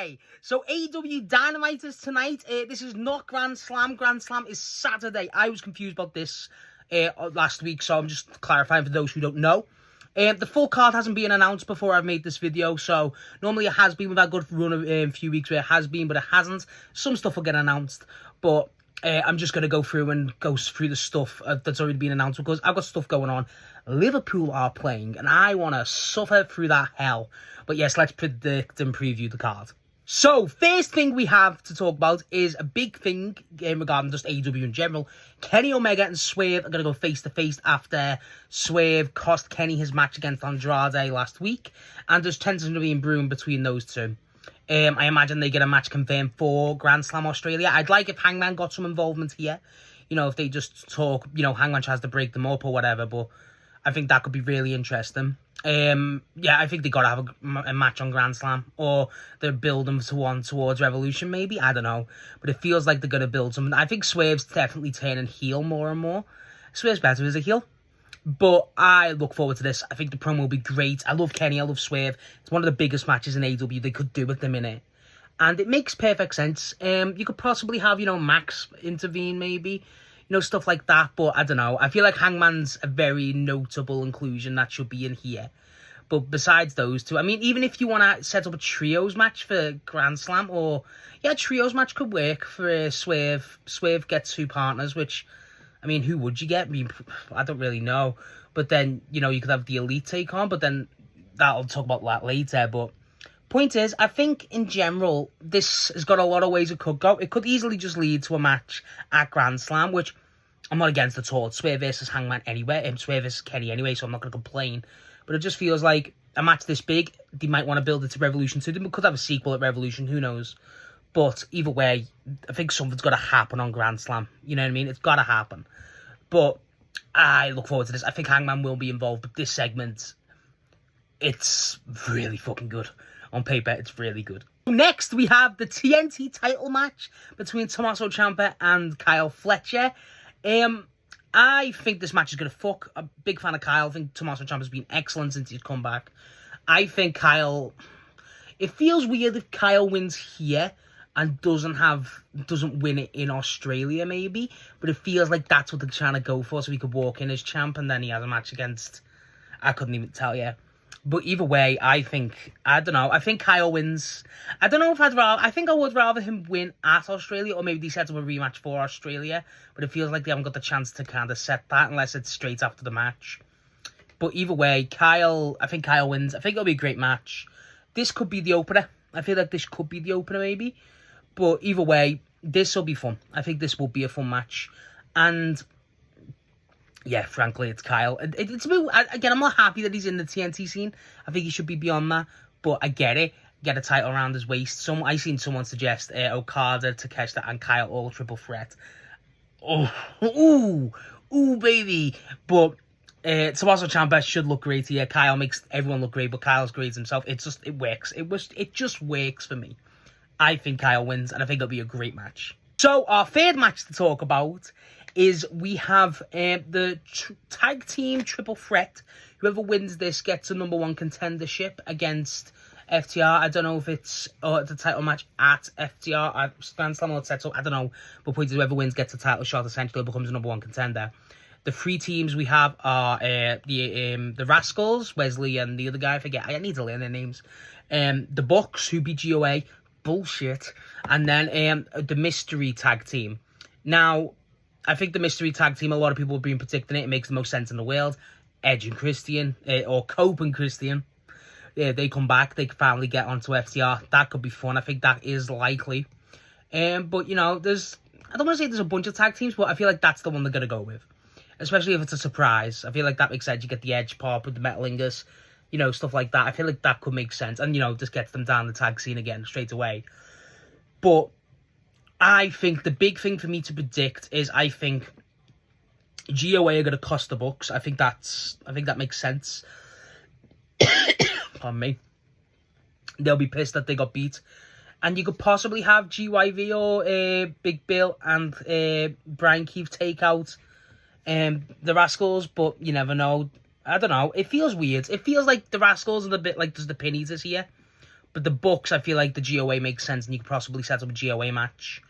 Hi! So AEW Dynamite is tonight. This is not Grand Slam. Grand Slam is Saturday. I was confused about this last week, so I'm just clarifying for those who don't know. The full card hasn't been announced before I've made this video, so normally it has been. We've had a good run of a few weeks where it has been, but it hasn't. Some stuff will get announced, but I'm just going to go through the stuff that's already been announced because I've got stuff going on. Liverpool are playing, and I want to suffer through that hell. But yes, let's predict and preview the card. So, first thing we have to talk about is a big thing regarding just AEW in general. Kenny Omega and Swerve are going to go face-to-face after Swerve cost Kenny his match against Andrade last week. And there's tension to be brewing between those two. I imagine they get a match confirmed for Grand Slam Australia. I'd like if Hangman got some involvement here. You know, if they just talk, Hangman tries to break them up or whatever. But I think that could be really interesting. Yeah, I think they got to have a match on Grand Slam, or they're building to one towards Revolution, maybe. I don't know, but it feels like they're going to build something. I think Swerve's definitely turning heel more and more. Swerve's better as a heel, but I look forward to this. I think the promo will be great. I love Kenny, I love Swerve. It's one of the biggest matches in AEW. They could do with them in it, and it makes perfect sense. You could possibly have, Max intervene, maybe. Stuff like that, but I don't know. I feel like Hangman's a very notable inclusion that should be in here. But besides those two, I mean, even if you want to set up a trios match for Grand Slam, or, yeah, trios match could work for Swerve. Swerve gets two partners, which, I mean, who would you get? I mean, I don't really know. But then, you could have the Elite take on, but then I'll talk about that later, but point is, I think in general, this has got a lot of ways it could go. It could easily just lead to a match at Grand Slam, which I'm not against at all. It's Swerve versus Hangman anyway, and Swerve versus Kenny anyway, so I'm not going to complain. But it just feels like a match this big, they might want to build it to Revolution 2. They could have a sequel at Revolution, who knows? But either way, I think something's got to happen on Grand Slam. You know what I mean? It's got to happen. But I look forward to this. I think Hangman will be involved, but this segment, it's really fucking good. On paper, it's really good. Next, we have the TNT title match between Tommaso Ciampa and Kyle Fletcher. I think this match is going to fuck. I'm a big fan of Kyle. I think Tommaso Ciampa's been excellent since he's come back. I think Kyle... It feels weird if Kyle wins here and doesn't win it in Australia, maybe. But it feels like that's what they're trying to go for, so he could walk in as champ and then he has a match against... I couldn't even tell you. But either way, I think Kyle wins. I don't know if I think I would rather him win at Australia, or maybe they set up a rematch for Australia, but it feels like they haven't got the chance to kind of set that unless it's straight after the match. But either way, I think Kyle wins. I think it'll be a great match. This could be the opener. I feel like this could be the opener, maybe. But either way, this will be fun. I think this will be a fun match. And yeah, frankly, it's Kyle. It's again, I'm not happy that he's in the TNT scene. I think he should be beyond that. But I get it. Get a title around his waist. I seen someone suggest Okada, Takeshita, and Kyle all triple threat. Ooh, baby. But Tommaso Ciampa should look great here. Kyle makes everyone look great, but Kyle's great himself. It works. It just works for me. I think Kyle wins, and I think it'll be a great match. So our third match to talk about is we have the tag team triple threat. Whoever wins this gets a number one contendership against FTR. I don't know if it's the title match at FTR. Grand Slam or sets up. I don't know. But point is, whoever wins gets a title shot. Essentially, becomes a number one contender. The three teams we have are the Rascals, Wesley and the other guy. I forget. I need to learn their names. The Bucks, who beat GOA. Bullshit. And then the mystery tag team. Now, I think the mystery tag team, a lot of people have been predicting it. It makes the most sense in the world. Edge and Christian, or Cope and Christian. Yeah, they come back. They finally get onto FTR. That could be fun. I think that is likely. But, I don't want to say there's a bunch of tag teams, but I feel like that's the one they're going to go with. Especially if it's a surprise. I feel like that makes sense. You get the Edge pop with the Metal Ingus, stuff like that. I feel like that could make sense. And, just gets them down the tag scene again straight away. But I think the big thing for me to predict is I think GOA are going to cost the Bucks. I think that makes sense. Pardon me. They'll be pissed that they got beat. And you could possibly have GYV or Big Bill and Brian Keefe take out the Rascals, but you never know. I don't know. It feels weird. It feels like the Rascals are a bit like just the Pennies this year. But the Bucks, I feel like the GOA makes sense, and you could possibly set up a GOA match.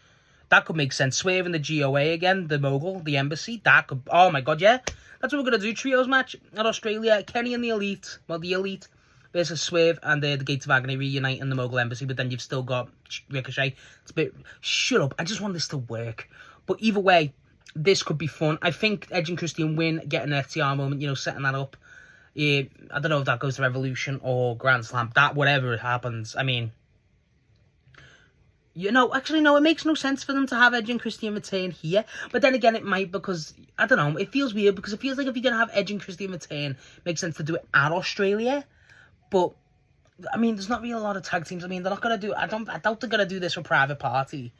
That could make sense. Swerve in the GOA again, the mogul, the embassy. That could... Oh, my God, yeah. That's what we're going to do. Trios match at Australia. Kenny and the Elite. Well, the Elite versus Swerve and the Gates of Agony reunite in the mogul embassy. But then you've still got Ricochet. It's a bit... Shut up. I just want this to work. But either way, this could be fun. I think Edge and Christian win, get an FTR moment, you know, setting that up. Yeah, I don't know if that goes to Revolution or Grand Slam. That, whatever it happens. I mean... You know, actually, no, it makes no sense for them to have Edge and Christian retain here. But then again, it might because, I don't know, it feels weird because it feels like if you're going to have Edge and Christian retain, it makes sense to do it at Australia. But, I mean, there's not really a lot of tag teams. I mean, they're not going to do, I doubt they're going to do this for Private Party.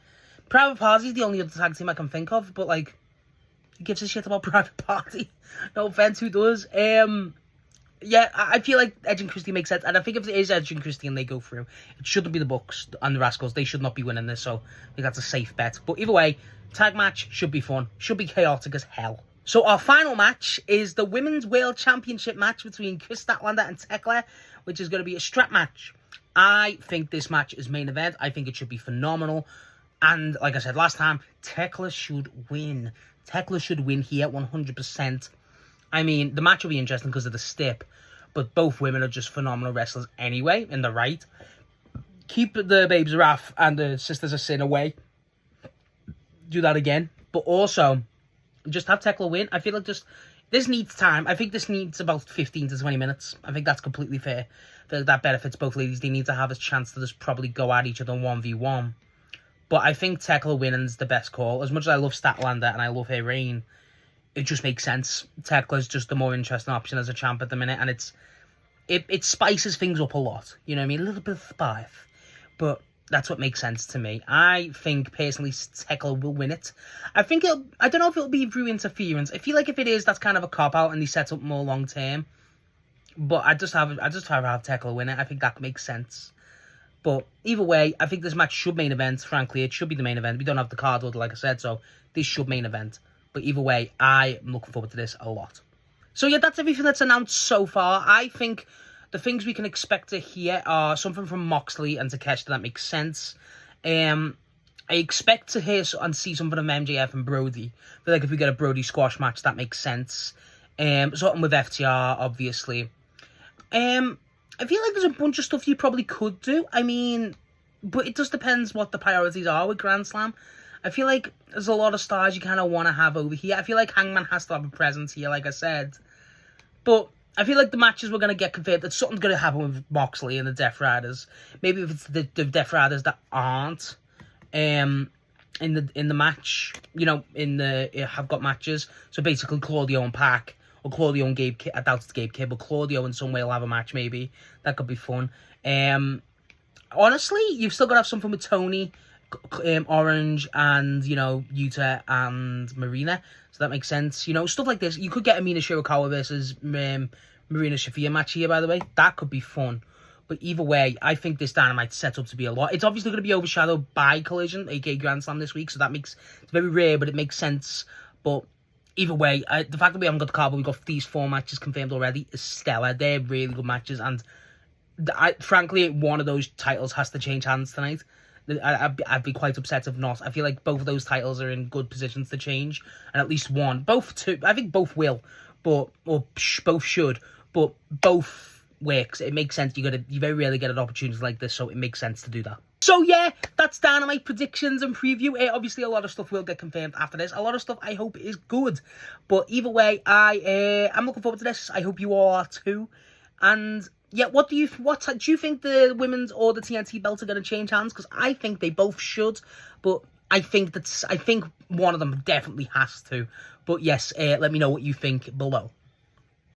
Private Party is the only other tag team I can think of, but, like, who gives a shit about Private Party? No offense, who does? Yeah, I feel like Edge and Christian makes sense. And I think if it is Edge and Christian they go through, it shouldn't be the Bucks and the Rascals. They should not be winning this, so I think that's a safe bet. But either way, tag match should be fun. Should be chaotic as hell. So our final match is the Women's World Championship match between Chris Statlander and Tekla, which is going to be a strap match. I think this match is main event. I think it should be phenomenal. And like I said last time, Tekla should win. Tekla should win here 100%. I mean, the match will be interesting because of the stip, but both women are just phenomenal wrestlers anyway, in the right. Keep the Babes of Wrath and the Sisters of Sin away. Do that again. But also, just have Tekla win. I feel like this needs time. I think this needs about 15 to 20 minutes. I think that's completely fair. I feel like that benefits both ladies. They need to have a chance to just probably go at each other 1v1. But I think Tekla winning's the best call. As much as I love Statlander and I love her reign, it just makes sense. Tekla's just the more interesting option as a champ at the minute, and it spices things up a lot. You know what I mean? A little bit of spice. But that's what makes sense to me. I think, personally, Tekla will win it. I don't know if it'll be through interference. I feel like if it is, that's kind of a cop-out, and they set up more long-term. But I just rather have Tekla win it. I think that makes sense. But either way, I think this match should main event. Frankly, it should be the main event. We don't have the card order, like I said, so this should main event. But either way, I am looking forward to this a lot. So yeah, that's everything that's announced so far. I think the things we can expect to hear are something from Moxley and Takeshita that makes sense. I expect to hear and see something from MJF and Brody. I feel like if we get a Brody squash match, that makes sense. Something with FTR, obviously. I feel like there's a bunch of stuff you probably could do. I mean, but it just depends what the priorities are with Grand Slam. I feel like there's a lot of stars you kind of want to have over here. I feel like Hangman has to have a presence here, like I said. But I feel like the matches we're going to get confirmed, that something's going to happen with Moxley and the Death Riders. Maybe if it's the Death Riders that aren't in the match, you know, have got matches. So basically Claudio and Pac, or Claudio and Gabe Kidd. I doubt it's Gabe Kidd, but Claudio in some way will have a match maybe. That could be fun. Honestly, you've still got to have something with Tony, Orange, and, you know, Yuta and Marina. So that makes sense. You know, stuff like this. You could get Amina Shirakawa versus Marina Shafir match here, by the way. That could be fun. But either way, I think this Dynamite's set up to be a lot. It's obviously going to be overshadowed by Collision, aka Grand Slam this week. So that it's very rare, but it makes sense. But either way, the fact that we haven't got the card, but we've got these 4 matches confirmed already is stellar. They're really good matches. And frankly, one of those titles has to change hands tonight. I'd be quite upset if not. I feel like both of those titles are in good positions to change, and at least one, I think both will, both should, but both works. It makes sense. You very rarely get an opportunity like this, so it makes sense to do that. So yeah, that's Dynamite predictions and preview. Obviously, a lot of stuff will get confirmed after this. A lot of stuff I hope is good, but either way, I'm looking forward to this. I hope you all are too, and. Yeah, what do you think the women's or the TNT belts are going to change hands? Because I think they both should, but I think one of them definitely has to. But yes, let me know what you think below.